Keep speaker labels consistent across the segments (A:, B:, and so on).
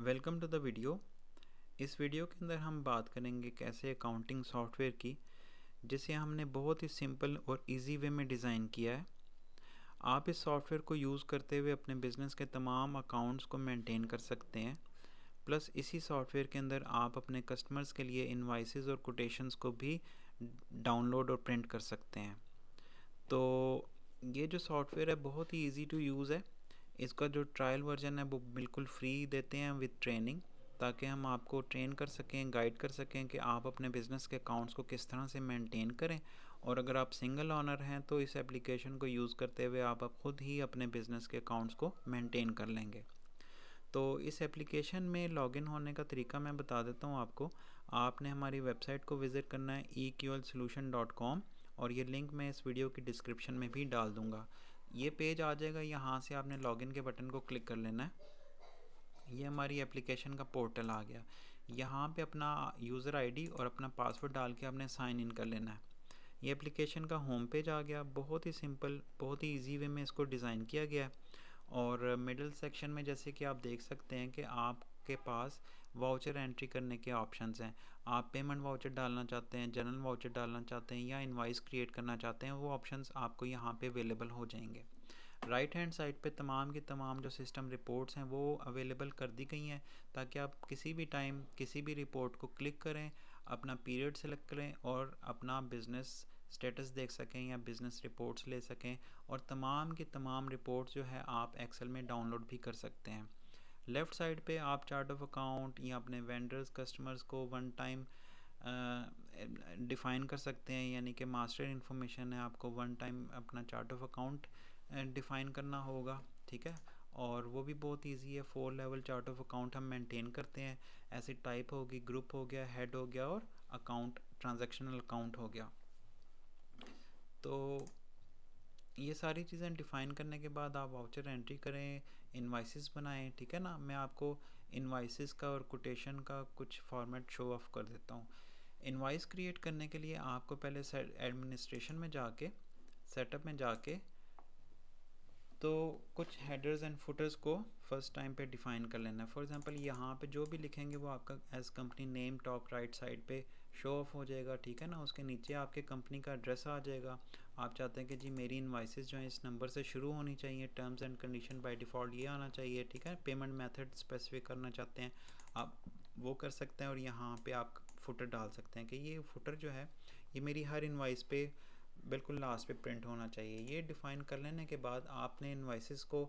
A: Welcome to the video. इस video के अंदर हम बात करेंगे कैसे अकाउंटिंग सॉफ्टवेयर की, जिसे हमने बहुत ही सिंपल और इजी वे में डिज़ाइन किया है। आप इस सॉफ्टवेयर को यूज़ करते हुए अपने बिज़नेस के तमाम अकाउंट्स को मेंटेन कर सकते हैं। प्लस इसी सॉफ्टवेयर के अंदर आप अपने कस्टमर्स के लिए इनवाइसेस और कोटेशंस को भी डाउनलोड और प्रिंट कर सकते हैं। तो ये जो सॉफ्टवेयर है बहुत ही इजी टू यूज़ है। इसका जो ट्रायल वर्जन है वो बिल्कुल फ्री देते हैं विद ट्रेनिंग, ताकि हम आपको ट्रेन कर सकें, गाइड कर सकें कि आप अपने बिज़नेस के अकाउंट्स को किस तरह से मेंटेन करें। और अगर आप सिंगल ओनर हैं तो इस एप्लीकेशन को यूज़ करते हुए आप खुद ही अपने बिज़नेस के अकाउंट्स को मेंटेन कर लेंगे। तो इस एप्लीकेशन में लॉगिन होने का तरीका मैं बता देता हूँ आपको। आपने हमारी वेबसाइट को विज़िट करना है eqlsolution.com, और ये लिंक मैं इस वीडियो की डिस्क्रिप्शन में भी डाल दूँगा। ये पेज आ जाएगा, यहाँ से आपने लॉगिन के बटन को क्लिक कर लेना है। ये हमारी एप्लीकेशन का पोर्टल आ गया। यहाँ पे अपना यूज़र आईडी और अपना पासवर्ड डाल के आपने साइन इन कर लेना है। ये एप्लीकेशन का होम पेज आ गया। बहुत ही सिंपल, बहुत ही इजी वे में इसको डिज़ाइन किया गया है। और मिडिल सेक्शन में जैसे कि आप देख सकते हैं कि आपके पास वाउचर एंट्री करने के ऑप्शंस हैं। आप पेमेंट वाउचर डालना चाहते हैं, जनरल वाउचर डालना चाहते हैं या इनवाइस क्रिएट करना चाहते हैं, वो ऑप्शंस आपको यहाँ पे अवेलेबल हो जाएंगे। राइट हैंड साइड पे तमाम की तमाम जो सिस्टम रिपोर्ट्स हैं वो अवेलेबल कर दी गई हैं, ताकि आप किसी भी टाइम किसी भी रिपोर्ट को क्लिक करें, अपना पीरियड सेलेक्ट करें और अपना बिज़नेस स्टेटस देख सकें या बिज़नेस रिपोर्ट्स ले सकें। और तमाम की तमाम रिपोर्ट्स जो है आप एक्सेल में डाउनलोड भी कर सकते हैं। लेफ़्ट साइड पे आप चार्ट ऑफ अकाउंट या अपने वेंडर्स कस्टमर्स को वन टाइम डिफ़ाइन कर सकते हैं, यानी कि मास्टर इन्फॉर्मेशन है, आपको वन टाइम अपना चार्ट ऑफ अकाउंट डिफ़ाइन करना होगा। ठीक है, और वो भी बहुत इजी है। 4 लेवल चार्ट ऑफ अकाउंट हम मेंटेन करते हैं। ऐसे टाइप होगी, ग्रुप हो गया, हेड हो गया और अकाउंट ट्रांजैक्शनल अकाउंट हो गया। तो ये सारी चीज़ें डिफ़ाइन करने के बाद आप वाउचर एंट्री करें, इनवाइसेस बनाएं। ठीक है ना, मैं आपको इनवाइसेस का और कोटेशन का कुछ फॉर्मेट शो ऑफ कर देता हूँ। इनवाइस क्रिएट करने के लिए आपको पहले एडमिनिस्ट्रेशन में जाके, सेटअप में जाके, तो कुछ हेडर्स एंड फुटर्स को फर्स्ट टाइम पे डिफ़ाइन कर लेना है। फॉर एग्जांपल यहाँ पे जो भी लिखेंगे वो आपका as company name top right side पे शो ऑफ हो जाएगा। ठीक है ना, उसके नीचे आपके कंपनी का एड्रेस आ जाएगा। आप चाहते हैं कि जी मेरी इनवाइसेस जो है इस नंबर से शुरू होनी चाहिए, terms and condition by default ये आना चाहिए। ठीक है, पेमेंट मेथड स्पेसिफिक करना चाहते हैं आप, वो कर सकते हैं। और यहाँ पर आप फुटर डाल सकते हैं कि ये फुटर जो है ये मेरी हर इनवाइस पे बिल्कुल लास्ट पे प्रिंट होना चाहिए। ये डिफ़ाइन कर लेने के बाद आपने इनवाइसेस को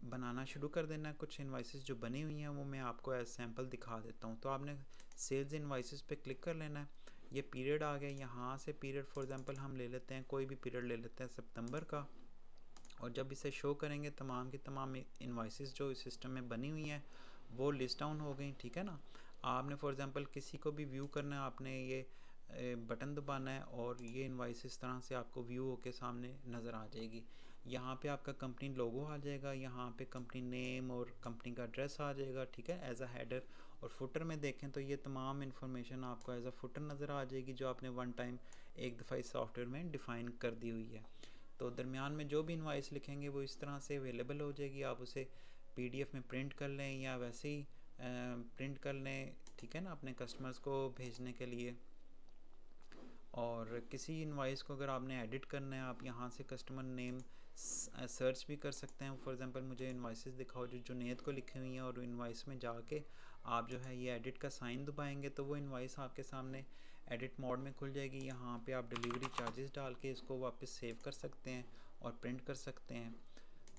A: बनाना शुरू कर देना है। कुछ इनवाइसेस जो बनी हुई हैं वो मैं आपको एज सैम्पल दिखा देता हूँ। तो आपने सेल्स इनवाइसेस पे क्लिक कर लेना है। ये पीरियड आ गया, यहाँ से पीरियड फॉर एग्जांपल हम ले लेते हैं, कोई भी पीरियड ले लेते हैं सितंबर का। और जब इसे शो करेंगे तमाम की तमाम इनवाइसेस जो इस सिस्टम में बनी हुई हैं वो लिस्ट डाउन हो गई। ठीक है ना, आपने फॉर एग्जांपल किसी को भी व्यू करना है, आपने ये बटन दबाना है और ये इनवाइस इस तरह से आपको व्यू होके सामने नज़र आ जाएगी। यहाँ पे आपका कंपनी लोगो आ जाएगा, यहाँ पे कंपनी नेम और कंपनी का एड्रेस आ जाएगा। ठीक है, एज अ हेडर। और फुटर में देखें तो ये तमाम इन्फॉर्मेशन आपको एज अ फुटर नज़र आ जाएगी, जो आपने वन टाइम एक दफ़ा इस सॉफ्टवेयर में डिफ़ाइन कर दी हुई है। तो दरमियान में जो भी इनवाइस लिखेंगे वो इस तरह से अवेलेबल हो जाएगी। आप उसे PDF में प्रिंट कर लें या वैसे ही प्रिंट कर लें। ठीक है ना, अपने कस्टमर्स को भेजने के लिए। और किसी इनवाइस को अगर आपने एडिट करना है, आप यहाँ से कस्टमर नेम सर्च भी कर सकते हैं। फॉर एग्जांपल मुझे इनवाइसेस दिखाओ जो जुनेद को लिखी हुई हैं, और इनवाइस में जाके आप जो है ये एडिट का साइन दबाएंगे तो वो इनवाइस आपके सामने एडिट मोड में खुल जाएगी। यहाँ पे आप डिलीवरी चार्जेस डाल के इसको वापस सेव कर सकते हैं और प्रिंट कर सकते हैं।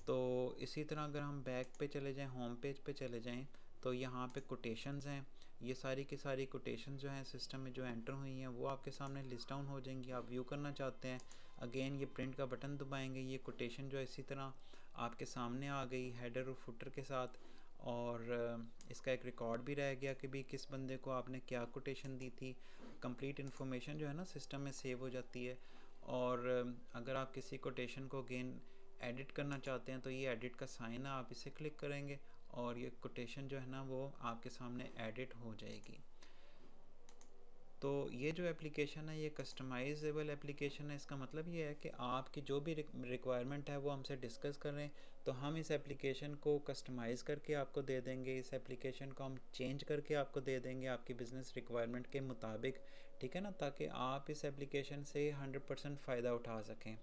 A: तो इसी तरह अगर हम बैक पे चले जाएँ, होम पेज पे चले जाएँ, तो यहाँ पे कोटेशंस हैं। ये सारी की सारी कोटेशन जो हैं सिस्टम में जो एंटर हुई हैं वो आपके सामने लिस्ट डाउन हो जाएंगी। आप व्यू करना चाहते हैं, अगेन ये प्रिंट का बटन दबाएंगे, ये कोटेशन जो है इसी तरह आपके सामने आ गई हेडर और फुटर के साथ। और इसका एक रिकॉर्ड भी रह गया कि भी किस बंदे को आपने क्या कोटेशन दी थी। कंप्लीट इन्फॉर्मेशन जो है ना सिस्टम में सेव हो जाती है। और अगर आप किसी कोटेशन को अगेन एडिट करना चाहते हैं तो ये एडिट का साइन है, आप इसे क्लिक करेंगे और ये कोटेशन जो है ना वो आपके सामने एडिट हो जाएगी। तो ये जो एप्लीकेशन है ये कस्टमाइजेबल एप्लीकेशन है। इसका मतलब ये है कि आपकी जो भी रिक्वायरमेंट है वो हमसे डिस्कस कर रहे हैं, तो हम इस एप्लीकेशन को कस्टमाइज़ करके आपको दे देंगे, इस एप्लीकेशन को हम चेंज करके आपको दे देंगे आपकी बिज़नेस रिक्वायरमेंट के मुताबिक, ठीक है ना, ताकि आप इस एप्लीकेशन से 100% फ़ायदा उठा सकें।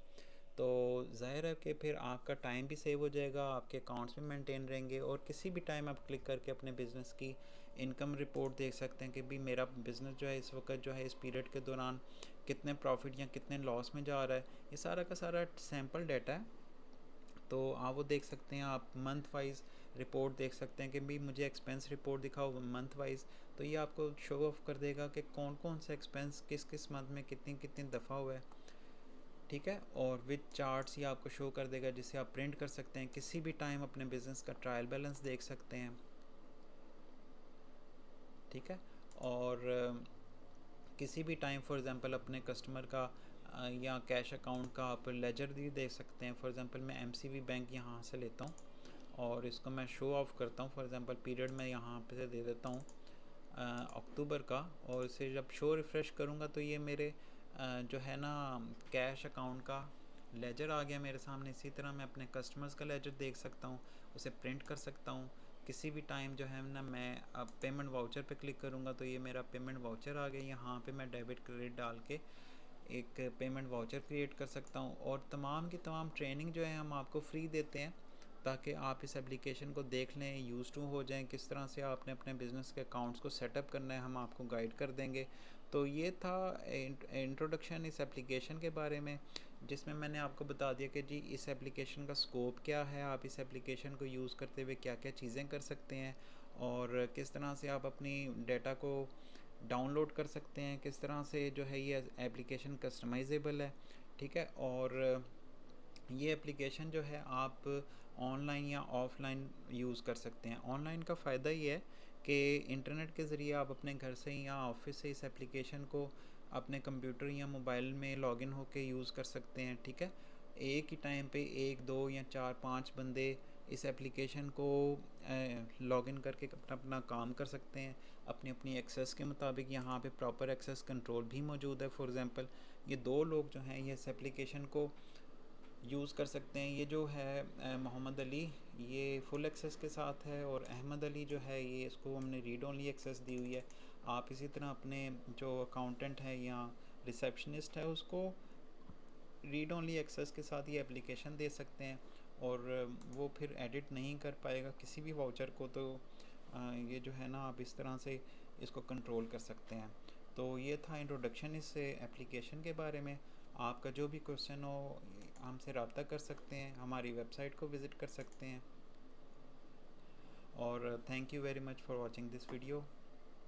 A: तो ज़ाहिर है कि फिर आपका टाइम भी सेव हो जाएगा, आपके अकाउंट्स भी मेंटेन रहेंगे, और किसी भी टाइम आप क्लिक करके अपने बिज़नेस की इनकम रिपोर्ट देख सकते हैं कि भी मेरा बिज़नेस जो है इस वक्त जो है इस पीरियड के दौरान कितने प्रॉफिट या कितने लॉस में जा रहा है। ये सारा का सारा सैम्पल डाटा है, तो आप वो देख सकते हैं। आप मंथ वाइज रिपोर्ट देख सकते हैं कि भी मुझे एक्सपेंस रिपोर्ट दिखाओ मंथ वाइज, तो ये आपको शो ऑफ कर देगा कि कौन कौन सा एक्सपेंस किस किस मंथ में कितनी कितनी दफ़ा हुआ है, ठीक है। और विद चार्ट्स ये आपको शो कर देगा, जिसे आप प्रिंट कर सकते हैं, किसी भी टाइम अपने बिज़नेस का ट्रायल बैलेंस देख सकते हैं, ठीक है। और किसी भी टाइम फॉर एग्ज़ाम्पल अपने कस्टमर का या कैश अकाउंट का आप लेजर भी देख सकते हैं। फॉर एग्ज़ाम्पल मैं MCB बैंक यहाँ से लेता हूँ और इसको मैं शो ऑफ करता हूँ। फॉर एग्ज़ाम्पल पीरियड मैं यहाँ पे दे देता हूँ अक्टूबर का, और इसे जब शो रिफ़्रेश करूँगा तो ये मेरे जो है ना कैश अकाउंट का लेजर आ गया मेरे सामने। इसी तरह मैं अपने कस्टमर्स का लेजर देख सकता हूँ, उसे प्रिंट कर सकता हूँ। किसी भी टाइम जो है ना मैं अब पेमेंट वाउचर पे क्लिक करूँगा तो ये मेरा पेमेंट वाउचर आ गया। यहाँ पे मैं डेबिट क्रेडिट डाल के एक पेमेंट वाउचर क्रिएट कर सकता हूँ। और तमाम की तमाम ट्रेनिंग जो है हम आपको फ्री देते हैं, ताकि आप इस एप्लीकेशन को देख लें, यूज़ टू हो जाएं, किस तरह से आपने अपने बिज़नेस के अकाउंट्स को सेटअप करना है हम आपको गाइड कर देंगे। तो ये था इंट्रोडक्शन इस एप्लीकेशन के बारे में, जिसमें मैंने आपको बता दिया कि जी इस एप्लीकेशन का स्कोप क्या है, आप इस एप्लीकेशन को यूज़ करते हुए क्या क्या चीज़ें कर सकते हैं, और किस तरह से आप अपनी डेटा को डाउनलोड कर सकते हैं, किस तरह से जो है ये एप्लीकेशन कस्टमाइजेबल है, ठीक है। और ये एप्लीकेशन जो है आप ऑनलाइन या ऑफ़लाइन यूज़ कर सकते हैं। ऑनलाइन का फ़ायदा ये है कि इंटरनेट के ज़रिए आप अपने घर से या ऑफिस से इस एप्लीकेशन को अपने कंप्यूटर या मोबाइल में लॉगिन होकर यूज़ कर सकते हैं, ठीक है। एक ही टाइम पे 1 2 या 4 5 बंदे इस एप्लीकेशन को लॉगिन करके अपना अपना काम कर सकते हैं अपनी अपनी एक्सेस के मुताबिक। यहाँ पे प्रॉपर एक्सेस कंट्रोल भी मौजूद है। फॉर एग्ज़ाम्पल ये 2 लोग जो हैं ये इस एप्लीकेशन को यूज़ कर सकते हैं। ये जो है मोहम्मद अली, ये फुल एक्सेस के साथ है, और अहमद अली जो है ये इसको हमने रीड ओनली एक्सेस दी हुई है। आप इसी तरह अपने जो अकाउंटेंट है या रिसेप्शनिस्ट है उसको रीड ओनली एक्सेस के साथ ये एप्लीकेशन दे सकते हैं, और वो फिर एडिट नहीं कर पाएगा किसी भी वाउचर को। तो ये जो है ना आप इस तरह से इसको कंट्रोल कर सकते हैं। तो ये था इंट्रोडक्शन इस एप्लीकेशन के बारे में। आपका जो भी क्वेश्चन हो हमसे रब्ता कर सकते हैं, हमारी वेबसाइट को विज़िट कर सकते हैं। और thank you very much for watching this video.